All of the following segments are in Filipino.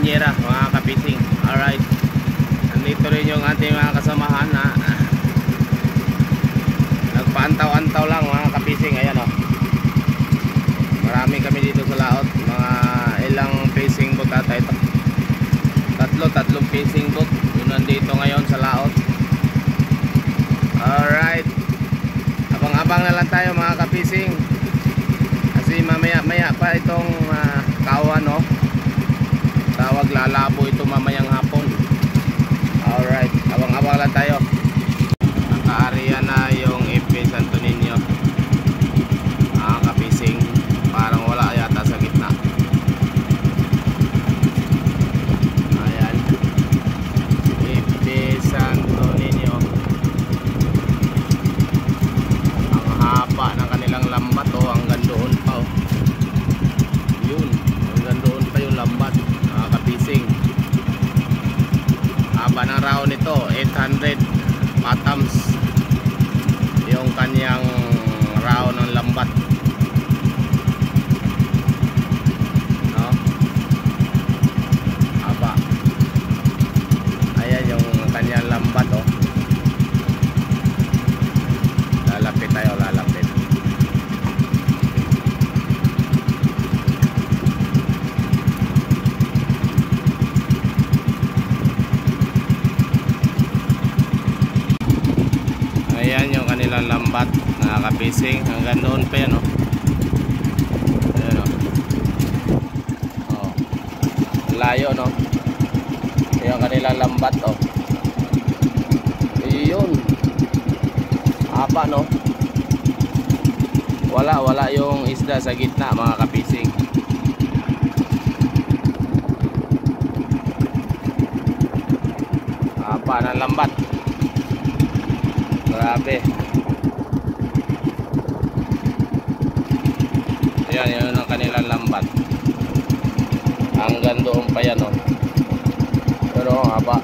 banyera mga kapising. Alright, nandito rin yung ating mga kasamahan na nagpaantaw-antaw lang mga kapising. Ayan o, marami kami dito sa laot. Mga ilang fishing boat ata ito, tatlong fishing boat yung nandito ngayon sa laot. Alright, abang-abang na lang tayo mga kapising, kasi mamaya pa itong kawan, no? Tawag, lalabo ito mamayang hapon. Alright, abang-abang lang tayo. Nakaariya na yung FP Santo Niño mga kapising. Parang wala yata sa gitna. Ayan, FP Santo Niño. Ang haba ng kanilang lambat, oh, hanggang doon pa, oh. Yun, hanggang doon pa yung lambat mga kapising. Haba ng raw nito 800 patams yung kanyang raw ng lambat, no? Haba. Ayan yung kanyang lambat, oh. Lalapit tayo, lalapit. Ayan yung kanilang lambat na kapising. Hanggang doon pa yan, oh. Ayan, oh. Oh, layo, no? Yung kanilang lambat, oh. Ayun, haba, no? Wala yung isda sa gitna mga kapising. Haba ng lambat, grabe. Ayan, yun ang kanilang lambat. Hanggang doon pa yan, oh. Pero haba.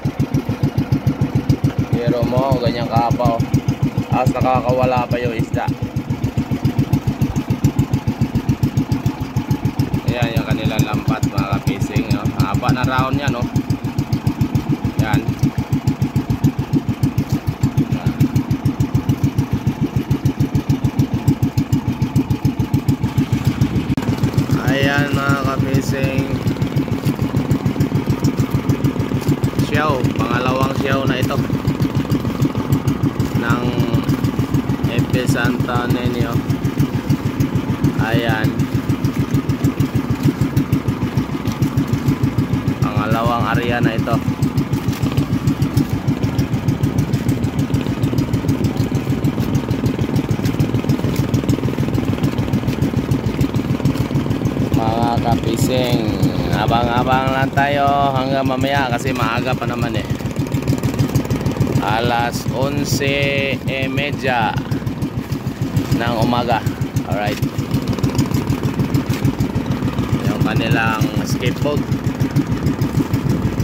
Pero mo, ganyan kahaba, oh. As nakakawala pa yung isda. Ayan yung kanilang lambat mga kapising, oh. Haba na round yan, oh. Yan. Ayan mga kapising, siyaw, pangalawang siyaw na ito ng FP Santo Niño. Ayan, pangalawang area na ito. Mga kapising, abang-abang lang tayo hanggang mamaya kasi maaga pa naman, eh. Alas 11:30 ng umaga. Alright, yung kanilang skateboard,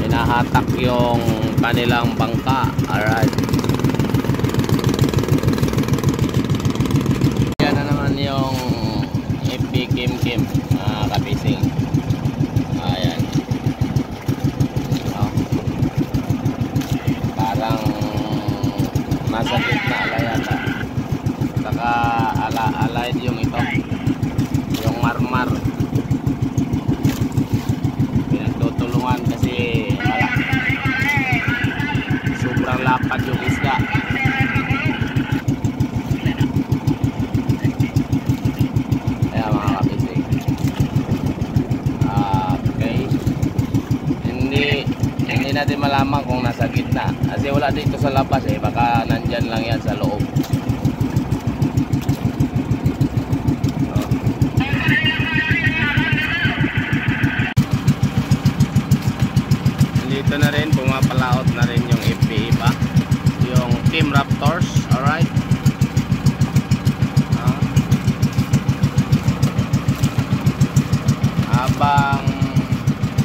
hinahatak yung kanilang bangka. Alright, yan na naman yung FP Kim kapising. Ayan, oh. Parang nasa gitna ala yata. Saka allied yung ito, yung marmar. Pinagtutulungan kasi sobrang lapad yung isda. Natin malaman kung nasa gitna kasi wala dito sa labas, eh. Baka nandyan lang yan sa loob. Oh. Dito na rin, pumapalaot na rin yung FPE pa, yung Team Raptors. Alright, habang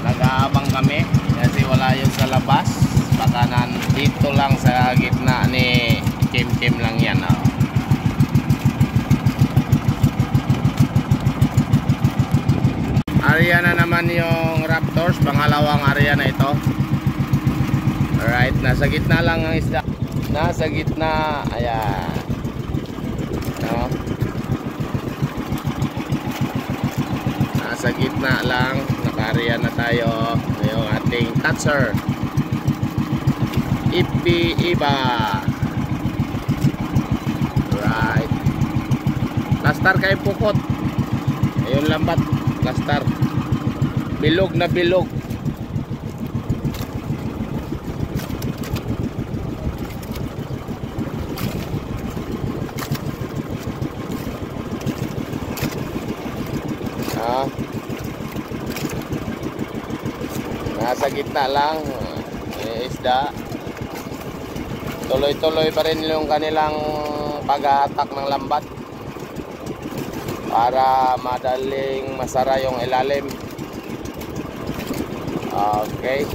nag-aabang kami kasi wala yun sa labas, baka nandito lang sa gitna ni Kim lang yan, oh. Area na naman yung Raptors, pangalawang area na ito. Alright, nasa gitna lang ang isda. Nasa gitna, ayan. No? Nasa gitna lang, naka-area na tayo. Yung ating catcher. Iba. Right. Lastar kay pukot. Ayun lambat, lastar. Bilog na bilog. Nasa gitna lang isda. Tuloy-tuloy pa rin yung kanilang pag-atak ng lambat para madaling masara yung ilalim. Okay.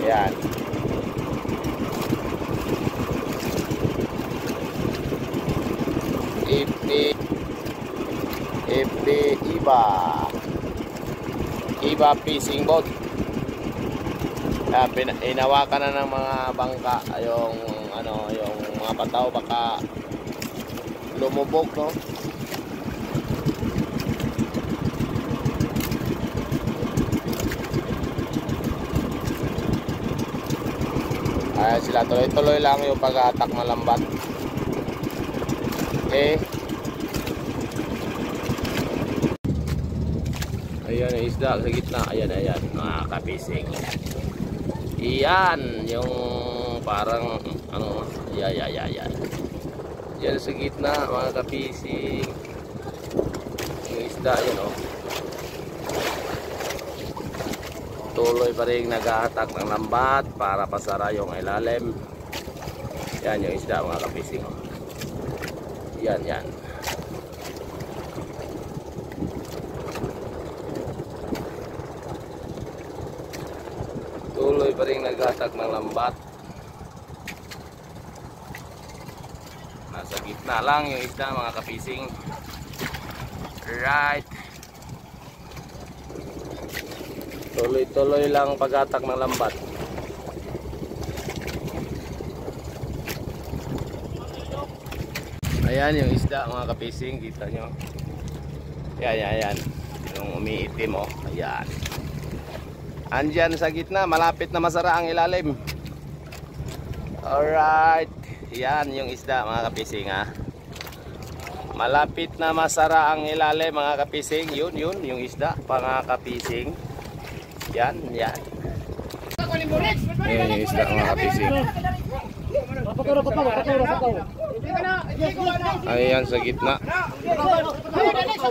Yan. Iba fishing boat. Inawakan na ng mga bangka yung mga pataw baka lumubog, no? Ayan sila, tuloy-tuloy lang yung pag-atak ng lambat. Okay. Ayan yung isda sa gitna. Ayan mga kapising. Iyan yung parang yan. Yan sa gitna mga kapising. Yung isda yan, oh. Tuloy pa rin nag-atak ng lambat para pasara yung ilalim. Yan yung isda mga kapising. Yan. Tuloy pa rin nag-atak ng lambat. Nasa gitna lang yung isda mga kapising. Right. Tuloy-tuloy lang pag-atak ng lambat. Ayan yung isda mga kapising, kita nyo. Ayan. Yung umiitim, oh. Ayan. Andyan sa gitna, malapit na masara ang ilalim. Alright. Yan yung isda mga kapising, ha. Malapit na masara ang ilalim mga kapising. Yun yung isda mga kapising. Yan. Ayan yung isda mga kapising. Ayan sa gitna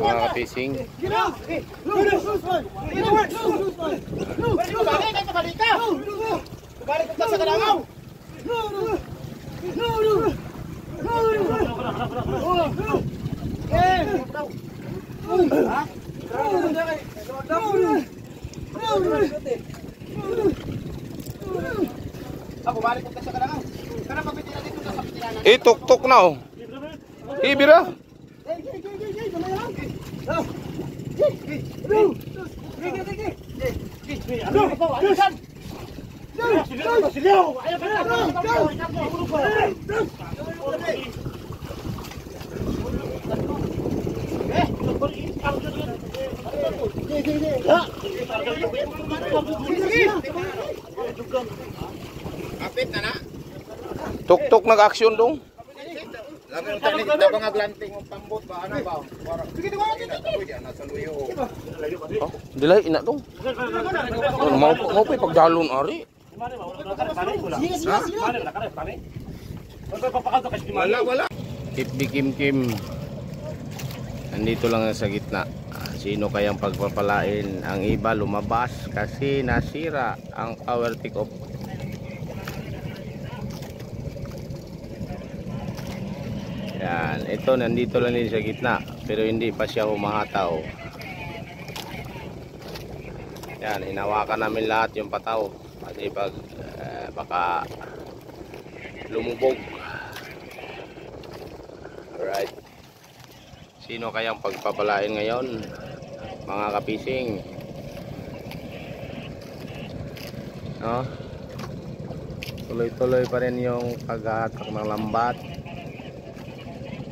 mga kapising. Tuk-tuk na, oh. Ibira. Tuk-tuk nag-aksyon dong. Lagang teknik na bang aglanting ng pambot ba? Ano ba? Oh, dilay ina dong. Mau pa pagdalon ari. Wala. Kim. Nandito lang sa gitna. Sino kayang pagpapalain? Ang iba lumabas kasi nasira ang power take off. Yan, ito nandito lang din sa gitna pero hindi pa siya humahataw. Yan, hinawakan namin lahat yung pataw kasi baka lumubog. Alright. Sino kayang pagpapalain ngayon? mga kapising. No? Tuloy-tuloy pa rin yung paghahatak ng lambat.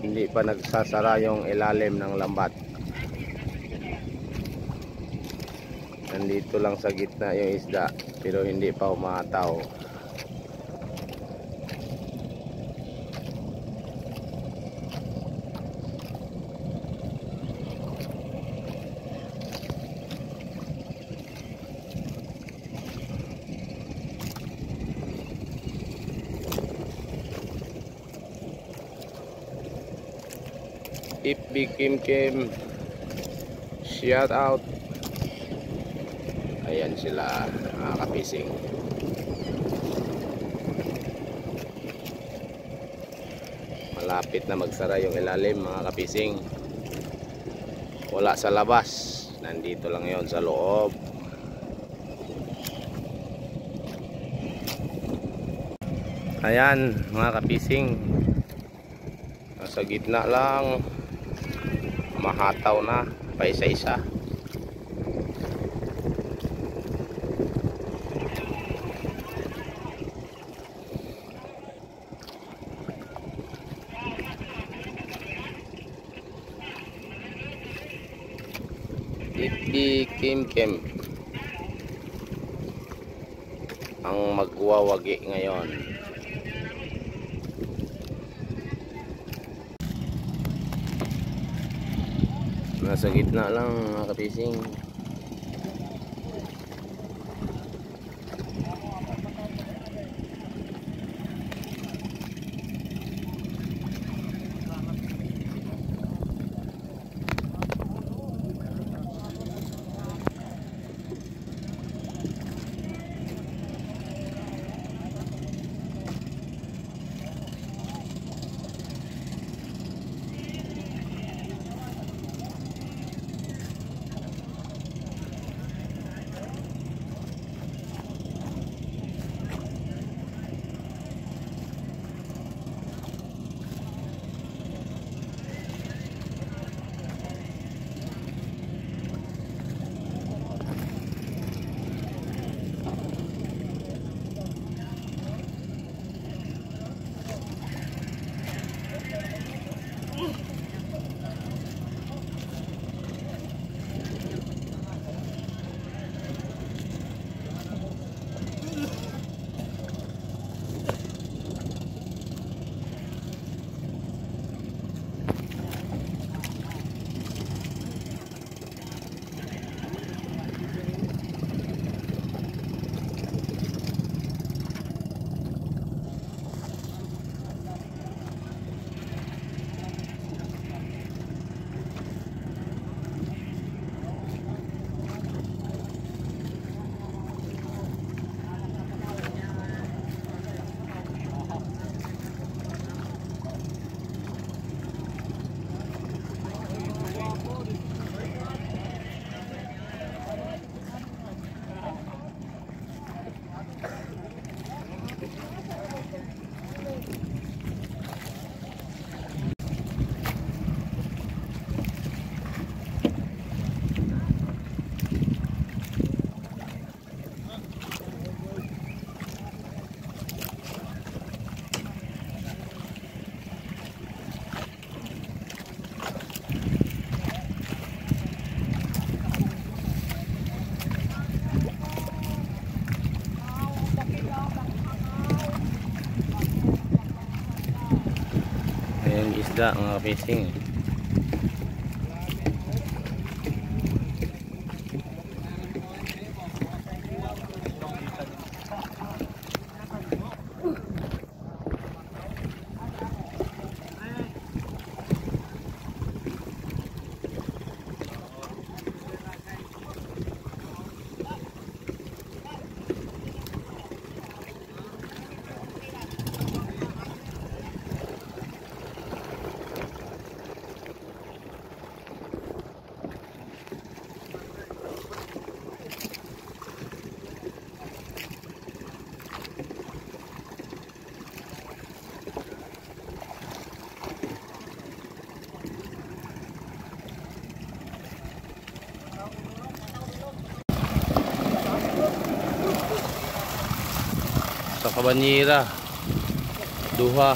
Hindi pa nagsasara yung ilalim ng lambat. Nandito lang sa gitna yung isda, pero hindi pa umataw. FB Kim, shout out. Ayan sila mga kapising. Malapit na magsara yung ilalim mga kapising. Wala sa labas, nandito lang yon sa loob. Ayan mga kapising, nasa gitna lang, mahataw na pa isa-isa. Ipi Kim ang magwawagi ngayon. Nasa gitna lang mga kapising. Ayan isda mga fishing. kabanyera. Duha.